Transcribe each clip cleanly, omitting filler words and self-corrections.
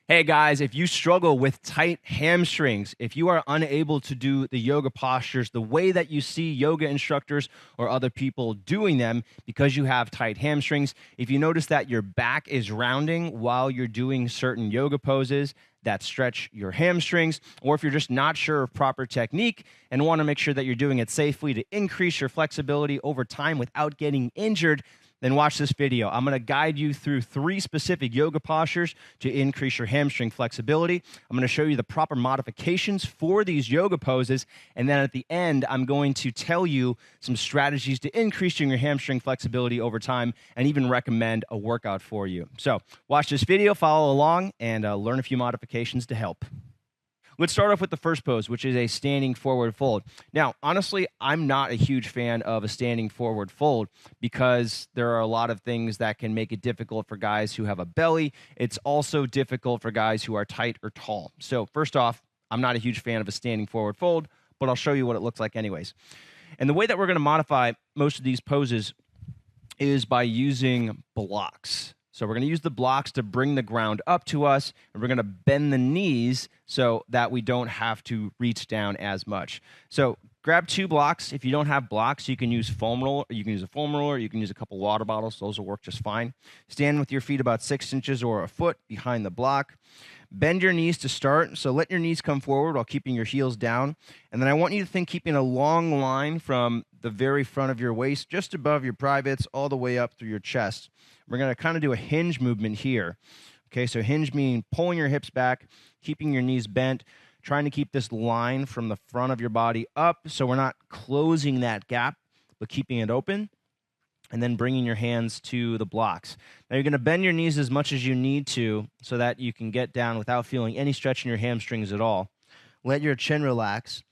Hey guys, if you struggle with tight hamstrings, if you are unable to do the yoga postures the way that you see yoga instructors or other people doing them because you have tight hamstrings, if you notice that your back is rounding while you're doing certain yoga poses that stretch your hamstrings, or if you're just not sure of proper technique and want to make sure that you're doing it safely to increase your flexibility over time without getting injured, then watch this video. I'm going to guide you through 3 specific yoga postures to increase your hamstring flexibility. I'm going to show you the proper modifications for these yoga poses, and then at the end, I'm going to tell you some strategies to increasing your hamstring flexibility over time and even recommend a workout for you. So watch this video, follow along, and learn a few modifications to help. Let's start off with the first pose, which is a standing forward fold. Now, honestly, I'm not a huge fan of a standing forward fold because there are a lot of things that can make it difficult for guys who have a belly. It's also difficult for guys who are tight or tall. So first off, I'm not a huge fan of a standing forward fold, but I'll show you what it looks like anyways. And the way that we're going to modify most of these poses is by using blocks. So we're going to use the blocks to bring the ground up to us, and we're going to bend the knees so that we don't have to reach down as much. So grab 2 blocks. If you don't have blocks, you can use foam roller. You can use a foam roller. You can use a couple water bottles. Those will work just fine. Stand with your feet about 6 inches or a foot behind the block. Bend your knees to start. So let your knees come forward while keeping your heels down. And then I want you to think keeping a long line from the very front of your waist, just above your privates, all the way up through your chest. We're going to kind of do a hinge movement here. Okay, so hinge meaning pulling your hips back, keeping your knees bent, trying to keep this line from the front of your body up so we're not closing that gap, but keeping it open, and then bringing your hands to the blocks. Now you're going to bend your knees as much as you need to so that you can get down without feeling any stretch in your hamstrings at all. Let your chin relax,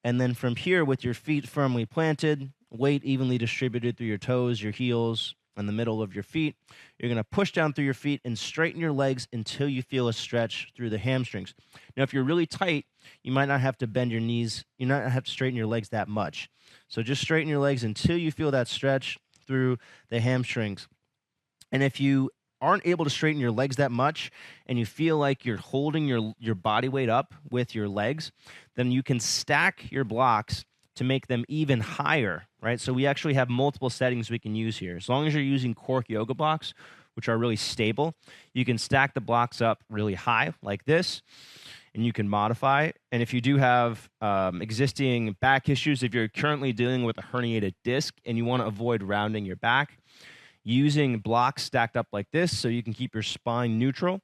and then from here with your feet firmly planted, weight evenly distributed through your toes, your heels, and the middle of your feet, you're going to push down through your feet and straighten your legs until you feel a stretch through the hamstrings. Now, if you're really tight, you might not have to bend your knees. You might not have to straighten your legs that much. So just straighten your legs until you feel that stretch through the hamstrings. And if you aren't able to straighten your legs that much and you feel like you're holding your body weight up with your legs, then you can stack your blocks to make them even higher, right? So we actually have multiple settings we can use here. As long as you're using cork yoga blocks, which are really stable, you can stack the blocks up really high like this, and you can modify. And if you do have existing back issues, if you're currently dealing with a herniated disc and you want to avoid rounding your back, using blocks stacked up like this so you can keep your spine neutral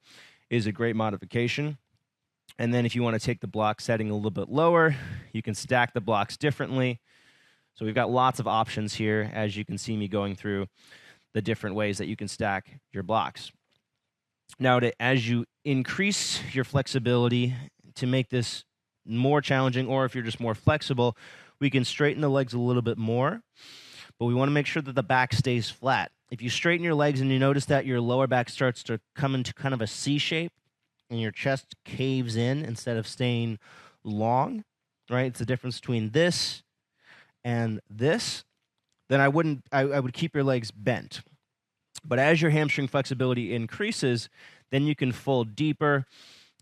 is a great modification. And then if you want to take the block setting a little bit lower, you can stack the blocks differently. So we've got lots of options here, as you can see me going through the different ways that you can stack your blocks. Now, as you increase your flexibility to make this more challenging, or if you're just more flexible, we can straighten the legs a little bit more, but we want to make sure that the back stays flat. If you straighten your legs and you notice that your lower back starts to come into kind of a C shape, and your chest caves in instead of staying long, right? It's the difference between this and this. Then I would keep your legs bent. But as your hamstring flexibility increases, then you can fold deeper.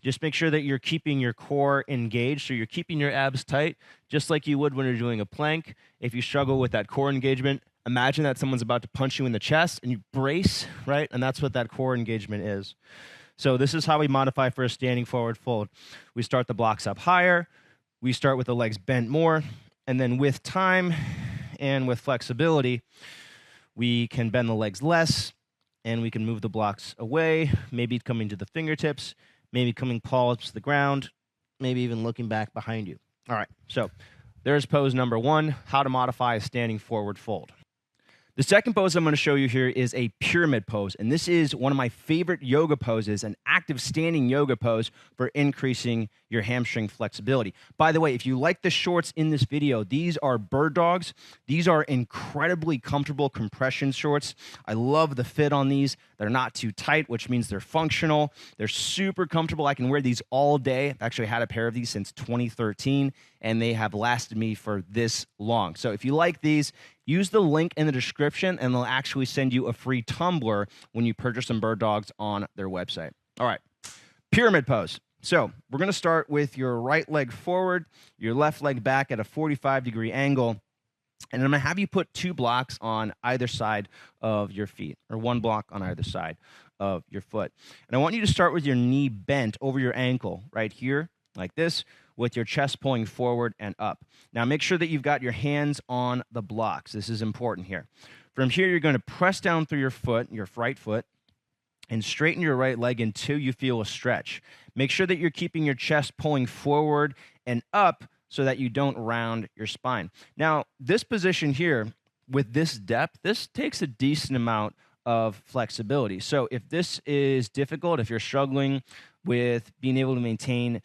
Just make sure that you're keeping your core engaged, so you're keeping your abs tight, just like you would when you're doing a plank. If you struggle with that core engagement, imagine that someone's about to punch you in the chest and you brace, right? And that's what that core engagement is. So this is how we modify for a standing forward fold. We start the blocks up higher. We start with the legs bent more. And then with time and with flexibility, we can bend the legs less, and we can move the blocks away, maybe coming to the fingertips, maybe coming palms to the ground, maybe even looking back behind you. All right, so there's pose number 1, how to modify a standing forward fold. The second pose I'm going to show you here is a pyramid pose, and this is one of my favorite yoga poses, an active standing yoga pose for increasing your hamstring flexibility. By the way, if you like the shorts in this video, these are bird dogs. These are incredibly comfortable compression shorts. I love the fit on these. They're not too tight, which means they're functional. They're super comfortable. I can wear these all day. I've actually had a pair of these since 2013, and they have lasted me for this long. So if you like these, use the link in the description, and they'll actually send you a free tumbler when you purchase some bird dogs on their website. All right. Pyramid pose. So we're going to start with your right leg forward, your left leg back at a 45-degree angle. And I'm going to have you put 2 blocks on either side of your feet, or 1 block on either side of your foot. And I want you to start with your knee bent over your ankle right here, like this, with your chest pulling forward and up. Now make sure that you've got your hands on the blocks. This is important here. From here, you're going to press down through your foot, your right foot, and straighten your right leg until you feel a stretch. Make sure that you're keeping your chest pulling forward and up so that you don't round your spine. Now, this position here, with this depth, this takes a decent amount of flexibility. So if this is difficult, if you're struggling with being able to maintain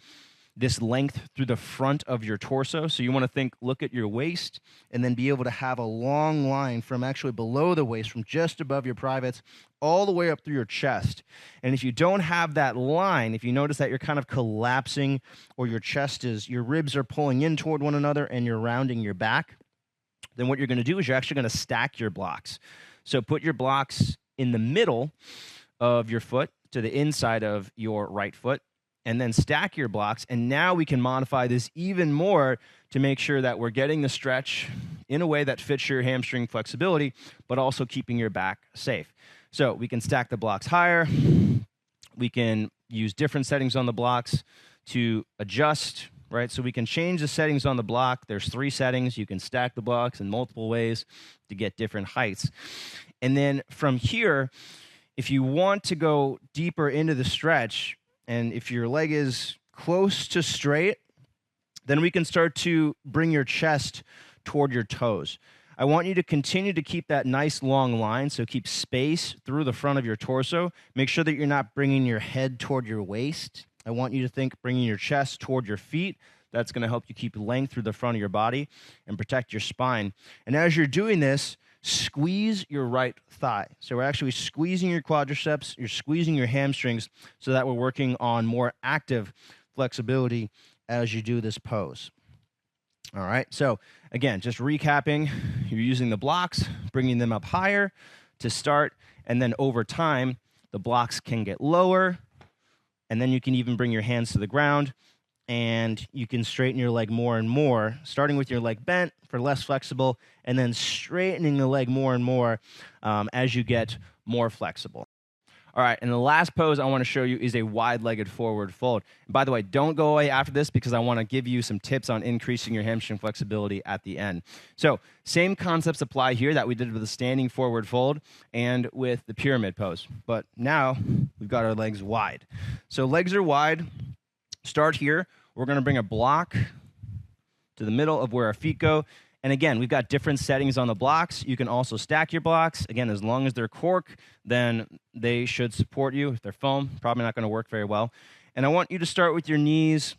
this length through the front of your torso, so you want to look at your waist and then be able to have a long line from actually below the waist, from just above your privates, all the way up through your chest. And if you don't have that line, if you notice that you're kind of collapsing, or your ribs are pulling in toward one another and you're rounding your back, then what you're going to do is you're actually going to stack your blocks. So put your blocks in the middle of your foot to the inside of your right foot, and then stack your blocks. And now we can modify this even more to make sure that we're getting the stretch in a way that fits your hamstring flexibility, but also keeping your back safe. So we can stack the blocks higher. We can use different settings on the blocks to adjust, right? So we can change the settings on the block. There's 3 settings. You can stack the blocks in multiple ways to get different heights. And then from here, if you want to go deeper into the stretch, and if your leg is close to straight, then we can start to bring your chest toward your toes. I want you to continue to keep that nice long line, so keep space through the front of your torso. Make sure that you're not bringing your head toward your waist. I want you to think bringing your chest toward your feet. That's going to help you keep length through the front of your body and protect your spine. And as you're doing this, squeeze your right thigh. So we're actually squeezing your quadriceps, you're squeezing your hamstrings, so that we're working on more active flexibility as you do this pose. All right, so again, just recapping, you're using the blocks, bringing them up higher to start, and then over time, the blocks can get lower, and then you can even bring your hands to the ground, and you can straighten your leg more and more, starting with your leg bent for less flexible, and then straightening the leg more and more as you get more flexible. All right, and the last pose I want to show you is a wide-legged forward fold. And by the way, don't go away after this, because I want to give you some tips on increasing your hamstring flexibility at the end. So same concepts apply here that we did with the standing forward fold and with the pyramid pose. But now we've got our legs wide. So legs are wide. Start here. We're going to bring a block to the middle of where our feet go. And again, we've got different settings on the blocks. You can also stack your blocks. Again, as long as they're cork, then they should support you. If they're foam, probably not going to work very well. And I want you to start with your knees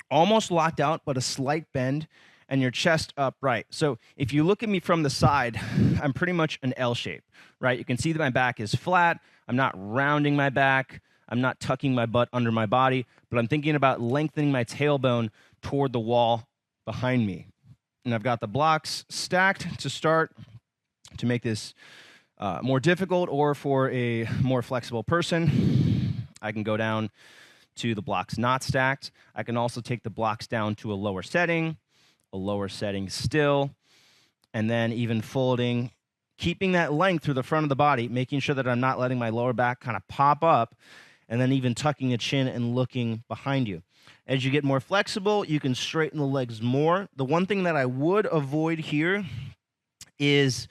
almost locked out, but a slight bend, and your chest upright. So if you look at me from the side, I'm pretty much an L shape, right? You can see that my back is flat. I'm not rounding my back. I'm not tucking my butt under my body, but I'm thinking about lengthening my tailbone toward the wall behind me. And I've got the blocks stacked to start to make this more difficult, or for a more flexible person, I can go down to the blocks not stacked. I can also take the blocks down to a lower setting still, and then even folding, keeping that length through the front of the body, making sure that I'm not letting my lower back kind of pop up, and then even tucking the chin and looking behind you. As you get more flexible, you can straighten the legs more. The one thing that I would avoid here is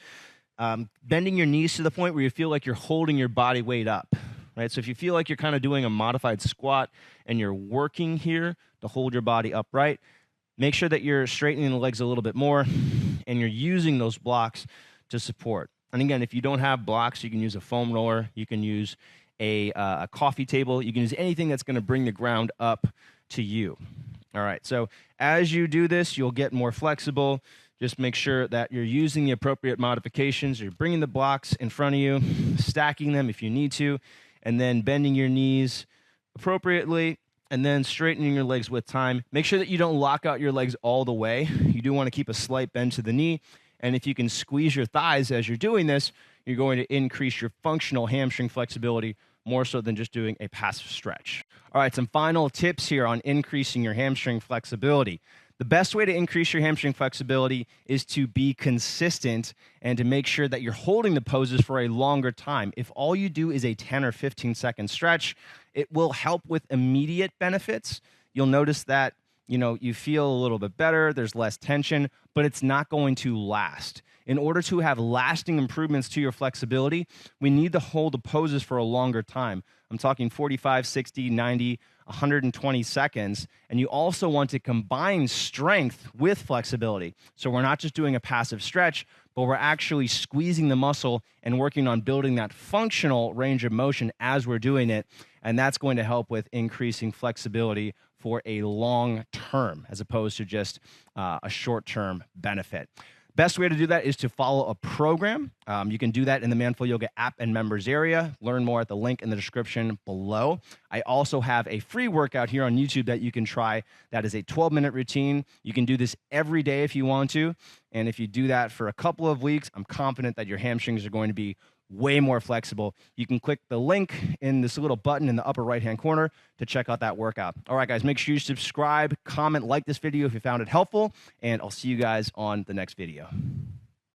bending your knees to the point where you feel like you're holding your body weight up, right? So if you feel like you're kind of doing a modified squat and you're working here to hold your body upright, make sure that you're straightening the legs a little bit more and you're using those blocks to support. And again, if you don't have blocks, you can use a foam roller, you can use a coffee table, you can use anything that's going to bring the ground up to you. All right, so as you do this, you'll get more flexible. Just make sure that you're using the appropriate modifications. You're bringing the blocks in front of you, stacking them if you need to, and then bending your knees appropriately, and then straightening your legs with time. Make sure that you don't lock out your legs all the way. You do want to keep a slight bend to the knee, and if you can squeeze your thighs as you're doing this, you're going to increase your functional hamstring flexibility more so than just doing a passive stretch. All right, some final tips here on increasing your hamstring flexibility. The best way to increase your hamstring flexibility is to be consistent and to make sure that you're holding the poses for a longer time. If all you do is a 10 or 15-second stretch, it will help with immediate benefits. You'll notice that, you feel a little bit better, there's less tension, but it's not going to last. In order to have lasting improvements to your flexibility, we need to hold the poses for a longer time. I'm talking 45, 60, 90, 120 seconds. And you also want to combine strength with flexibility. So we're not just doing a passive stretch, but we're actually squeezing the muscle and working on building that functional range of motion as we're doing it. And that's going to help with increasing flexibility for a long term, as opposed to just a short-term benefit. Best way to do that is to follow a program. You can do that in the Manful Yoga app and members area. Learn more at the link in the description below. I also have a free workout here on YouTube that you can try. That is a 12-minute routine. You can do this every day if you want to. And if you do that for a couple of weeks, I'm confident that your hamstrings are going to be way more flexible. You can click the link in this little button in the upper right-hand corner to check out that workout. All right, guys, make sure you subscribe, comment, like this video if you found it helpful, and I'll see you guys on the next video.